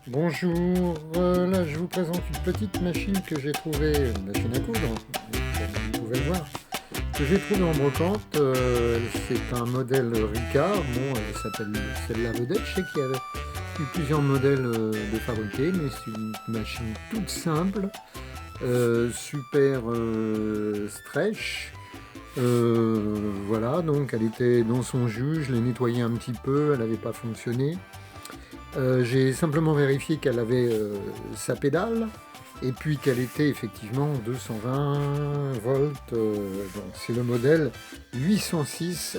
Bonjour, là je vous présente une petite machine que j'ai trouvée, une machine à coudre, comme vous pouvez le voir, que j'ai trouvée en brocante. C'est un modèle Ricard, bon, elle s'appelle celle-là vedette. Je sais qu'il y avait eu plusieurs modèles de fabriqués, mais c'est une machine toute simple, super stretch. Voilà, donc elle était dans son jus, je l'ai nettoyée un petit peu, elle n'avait pas fonctionné. J'ai simplement vérifié qu'elle avait sa pédale et puis qu'elle était effectivement 220 volts. Donc c'est le modèle 806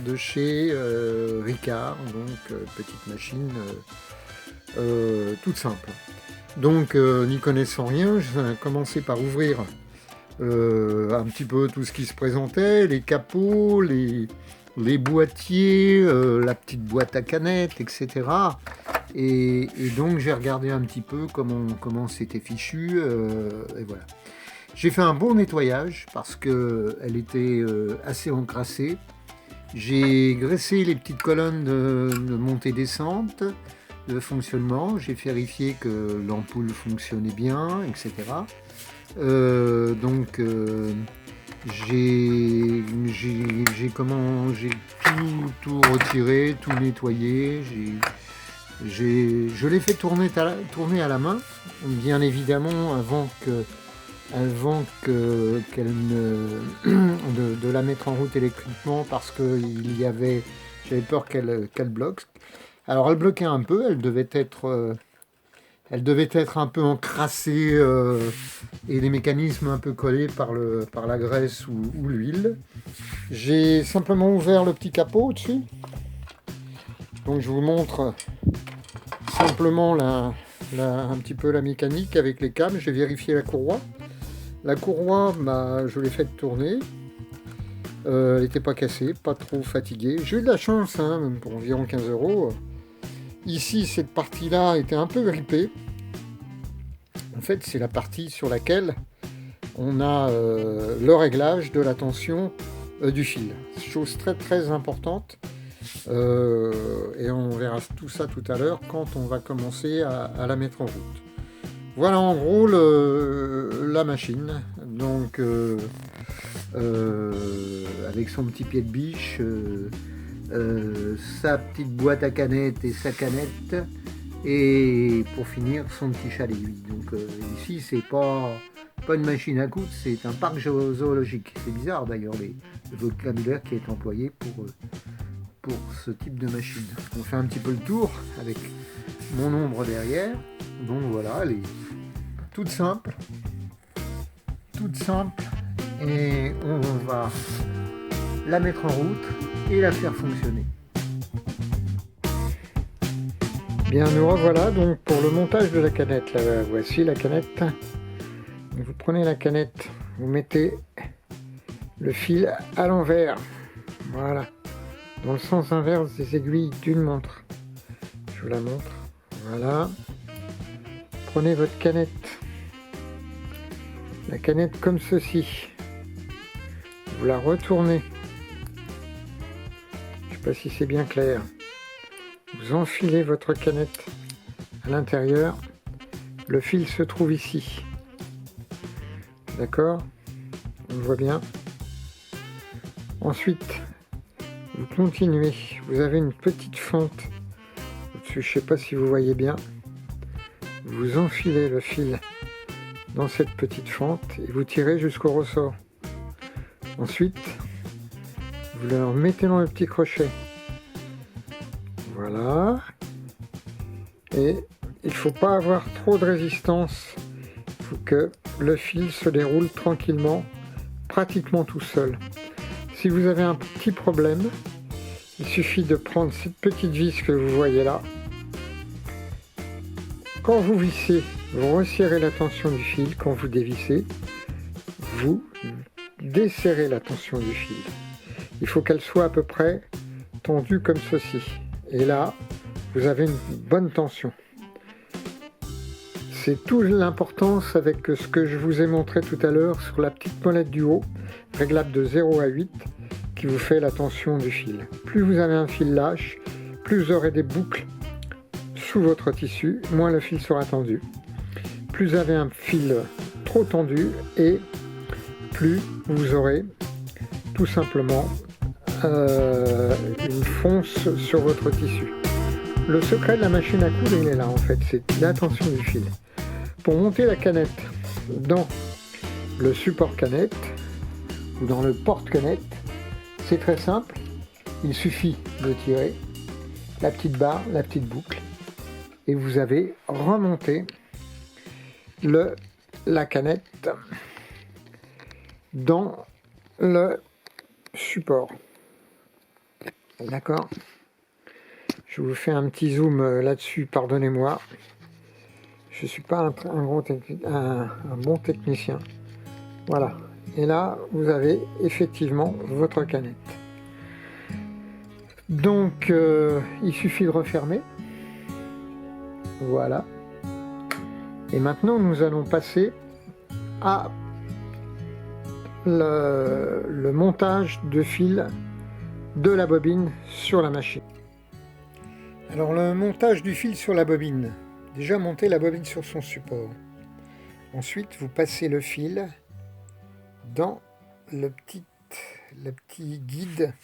de chez Ricard, donc petite machine toute simple. Donc n'y connaissant rien, j'ai commencé par ouvrir un petit peu tout ce qui se présentait, les capots, les boîtiers, la petite boîte à canettes, etc. Et donc j'ai regardé un petit peu comment c'était fichu, et voilà. J'ai fait un bon nettoyage parce qu'elle était assez encrassée. J'ai graissé les petites colonnes de montée-descente, de fonctionnement. J'ai vérifié que l'ampoule fonctionnait bien, etc. Donc j'ai tout retiré, tout nettoyé. Je l'ai fait tourner à la main, bien évidemment, qu'elle de la mettre en route électriquement, parce que j'avais peur qu'elle bloque. Alors elle bloquait un peu, elle devait être un peu encrassée et les mécanismes un peu collés par la graisse ou l'huile. J'ai simplement ouvert le petit capot au-dessus. Donc je vous montre simplement un petit peu la mécanique avec les câbles. J'ai vérifié la courroie. La courroie, je l'ai faite tourner. Elle n'était pas cassée, pas trop fatiguée. J'ai eu de la chance, pour environ 15 €. Ici, cette partie-là était un peu grippée. En fait, c'est la partie sur laquelle on a le réglage de la tension du fil. Chose très très importante. Et on verra tout ça tout à l'heure quand on va commencer à la mettre en route. Voilà en gros la machine. Donc avec son petit pied de biche, sa petite boîte à canettes et sa canette, et pour finir son petit chat d'aiguille. Donc ici c'est pas une machine à coudre, c'est un parc zoologique. C'est bizarre d'ailleurs le vocabulaire qui est employé pour ce type de machine. On fait un petit peu le tour avec mon ombre derrière. Donc voilà, elle est toute simple, et on va la mettre en route et la faire fonctionner. Bien, nous revoilà donc pour le montage de la canette. Là, voici la canette. Vous prenez la canette, vous mettez le fil à l'envers, voilà, dans le sens inverse des aiguilles d'une montre. Je vous la montre, voilà. Prenez votre canette, la canette comme ceci, vous la retournez, je ne sais pas si c'est bien clair, vous enfilez votre canette à l'intérieur, le fil se trouve ici, d'accord, on le voit bien. Ensuite, vous continuez, vous avez une petite fente au-dessus, je ne sais pas si vous voyez bien, vous enfilez le fil dans cette petite fente et vous tirez jusqu'au ressort. Ensuite, vous le remettez dans le petit crochet, voilà, et il ne faut pas avoir trop de résistance, il faut que le fil se déroule tranquillement, pratiquement tout seul. Si vous avez un petit problème, il suffit de prendre cette petite vis que vous voyez là. Quand vous vissez, vous resserrez la tension du fil. Quand vous dévissez, vous desserrez la tension du fil. Il faut qu'elle soit à peu près tendue comme ceci. Et là, vous avez une bonne tension. C'est toute l'importance avec ce que je vous ai montré tout à l'heure sur la petite molette du haut, réglable de 0 à 8, qui vous fait la tension du fil. Plus vous avez un fil lâche, plus vous aurez des boucles sous votre tissu, moins le fil sera tendu. Plus vous avez un fil trop tendu et plus vous aurez tout simplement une fonce sur votre tissu. Le secret de la machine à coudre, il est là en fait, c'est la tension du fil. Pour monter la canette dans le support canette ou dans le porte-canette, c'est très simple, il suffit de tirer la petite barre, la petite boucle et vous avez remonté la canette dans le support. D'accord? Je vous fais un petit zoom là-dessus, pardonnez-moi. Je ne suis pas un bon technicien. Voilà. Et là, vous avez effectivement votre canette. Donc, il suffit de refermer. Voilà. Et maintenant, nous allons passer à le montage de fil de la bobine sur la machine. Alors, le montage du fil sur la bobine. Déjà, montez la bobine sur son support. Ensuite, vous passez le fil dans le petit guide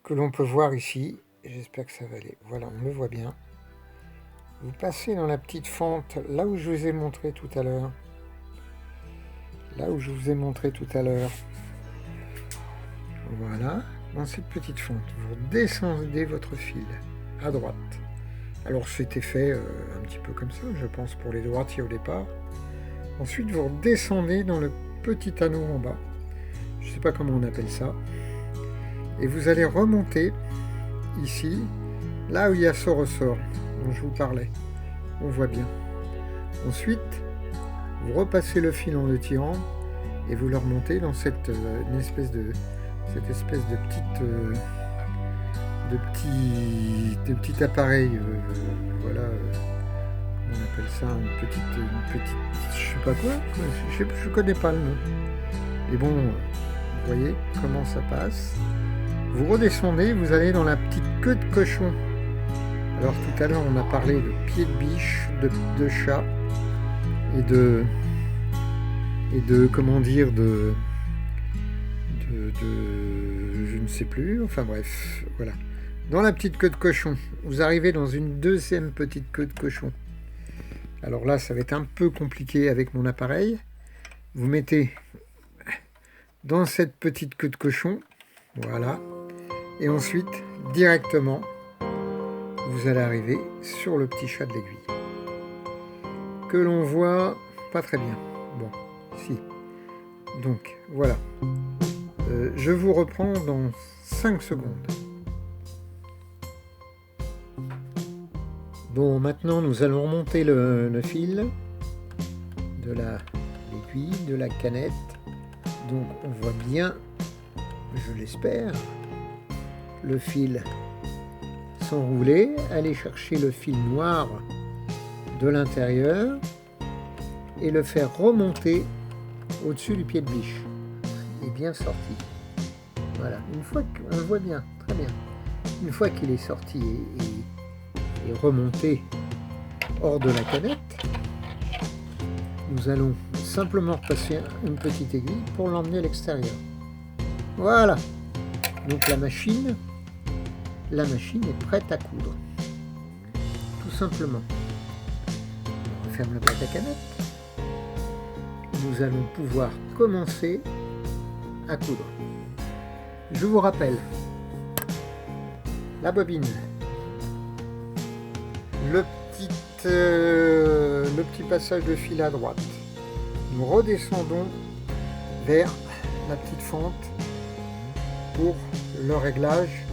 que l'on peut voir ici. J'espère que ça va aller. Voilà, on le voit bien. Vous passez dans la petite fente, là où je vous ai montré tout à l'heure. Voilà, dans cette petite fente, vous descendez votre fil à droite. Alors c'était fait un petit peu comme ça, je pense, pour les droitiers au départ. Ensuite, vous redescendez dans le petit anneau en bas. Je ne sais pas comment on appelle ça. Et vous allez remonter ici, là où il y a ce ressort dont je vous parlais. On voit bien. Ensuite, vous repassez le fil en le tirant et vous le remontez dans cette espèce de petit appareil. Voilà, on appelle ça une petite, je sais pas quoi. Je connais pas le nom. Et bon, vous voyez comment ça passe. Vous redescendez, vous allez dans la petite queue de cochon. Alors tout à l'heure on a parlé de pieds de biche, de chat et de comment dire de je ne sais plus, enfin bref, voilà. Dans la petite queue de cochon, vous arrivez dans une deuxième petite queue de cochon. Alors là, ça va être un peu compliqué avec mon appareil. Vous mettez dans cette petite queue de cochon, voilà, et ensuite directement vous allez arriver sur le petit chat de l'aiguille que l'on voit pas très bien. Bon, si. Donc voilà. Je vous reprends dans 5 secondes. Bon, maintenant nous allons remonter le fil de l'aiguille, de la canette. Donc on voit bien, je l'espère, le fil s'enrouler, aller chercher le fil noir de l'intérieur et le faire remonter au-dessus du pied de biche. Il est bien sorti. Voilà, une fois qu'on le voit bien, très bien. Une fois qu'il est sorti et remonté hors de la canette, nous allons simplement passer une petite aiguille pour l'emmener à l'extérieur. Voilà. Donc la machine est prête à coudre. Tout simplement. On referme la boîte à canette. Nous allons pouvoir commencer à coudre. Je vous rappelle la bobine, le petit passage de fil à droite. Nous redescendons vers la petite fente pour le réglage.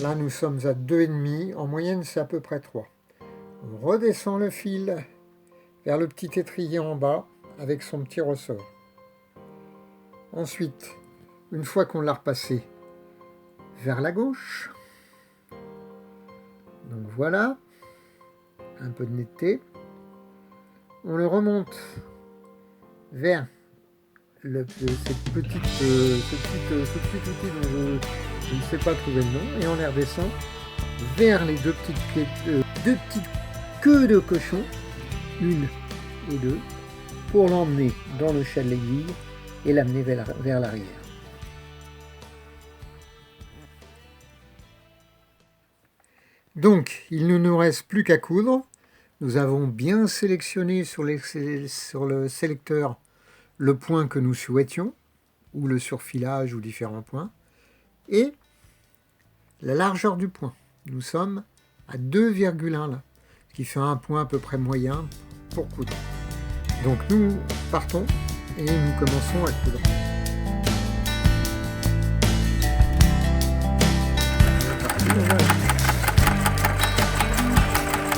Là nous sommes à 2,5, en moyenne c'est à peu près 3. On redescend le fil vers le petit étrier en bas avec son petit ressort. Ensuite, une fois qu'on l'a repassé vers la gauche, donc voilà, un peu de netteté, on le remonte vers ce petit outil dont je ne sais pas trouver le nom, et on les redescend vers les deux petites queues de cochon, une et deux, pour l'emmener dans le chat de l'aiguille et l'amener vers l'arrière. Donc, il ne nous reste plus qu'à coudre. Nous avons bien sélectionné sur le sélecteur le point que nous souhaitions, ou le surfilage, ou différents points, et la largeur du point. Nous sommes à 2,1 là, ce qui fait un point à peu près moyen pour coudre. Donc nous partons et nous commençons à coudre.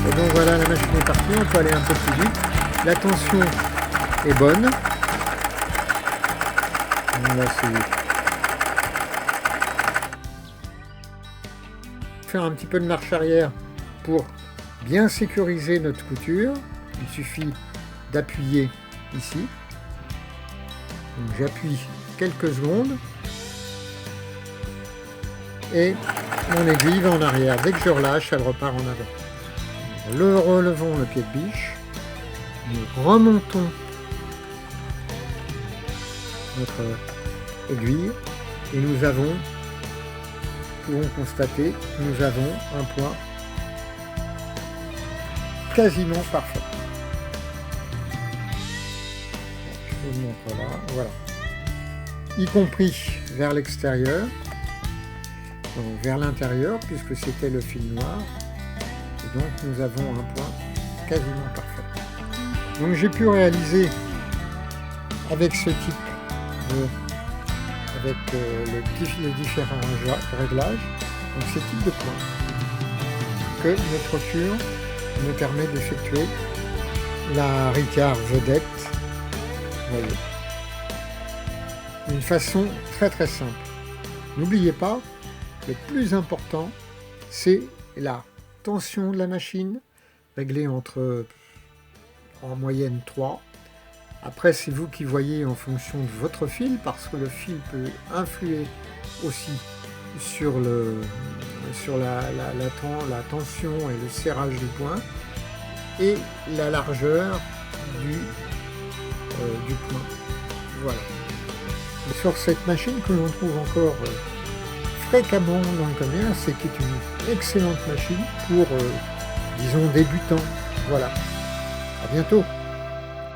Et donc voilà, la machine est partie, on peut aller un peu plus vite. La tension est bonne. Là, faire un petit peu de marche arrière pour bien sécuriser notre couture. Il suffit d'appuyer ici. Donc j'appuie quelques secondes et mon aiguille va en arrière. Dès que je relâche, elle repart en avant. Le relevons le pied de biche, nous remontons notre aiguille et nous pouvons constater que nous avons un point quasiment parfait. Je vous le montre là, voilà. Y compris vers l'extérieur, donc vers l'intérieur, puisque c'était le fil noir. Et donc nous avons un point quasiment parfait. Donc j'ai pu réaliser avec ce type avec les différents réglages, donc ce type de point que notre couture me permet d'effectuer la Ricard vedette, voyez, d'une façon très très simple. N'oubliez pas, le plus important c'est la tension de la machine, réglée entre en moyenne 3. Après, c'est vous qui voyez en fonction de votre fil, parce que le fil peut influer aussi sur la tension et le serrage du point, et la largeur du point. Voilà. Et sur cette machine que l'on trouve encore fréquemment dans le commerce, c'est qui est une excellente machine pour, disons, débutants. Voilà. À bientôt.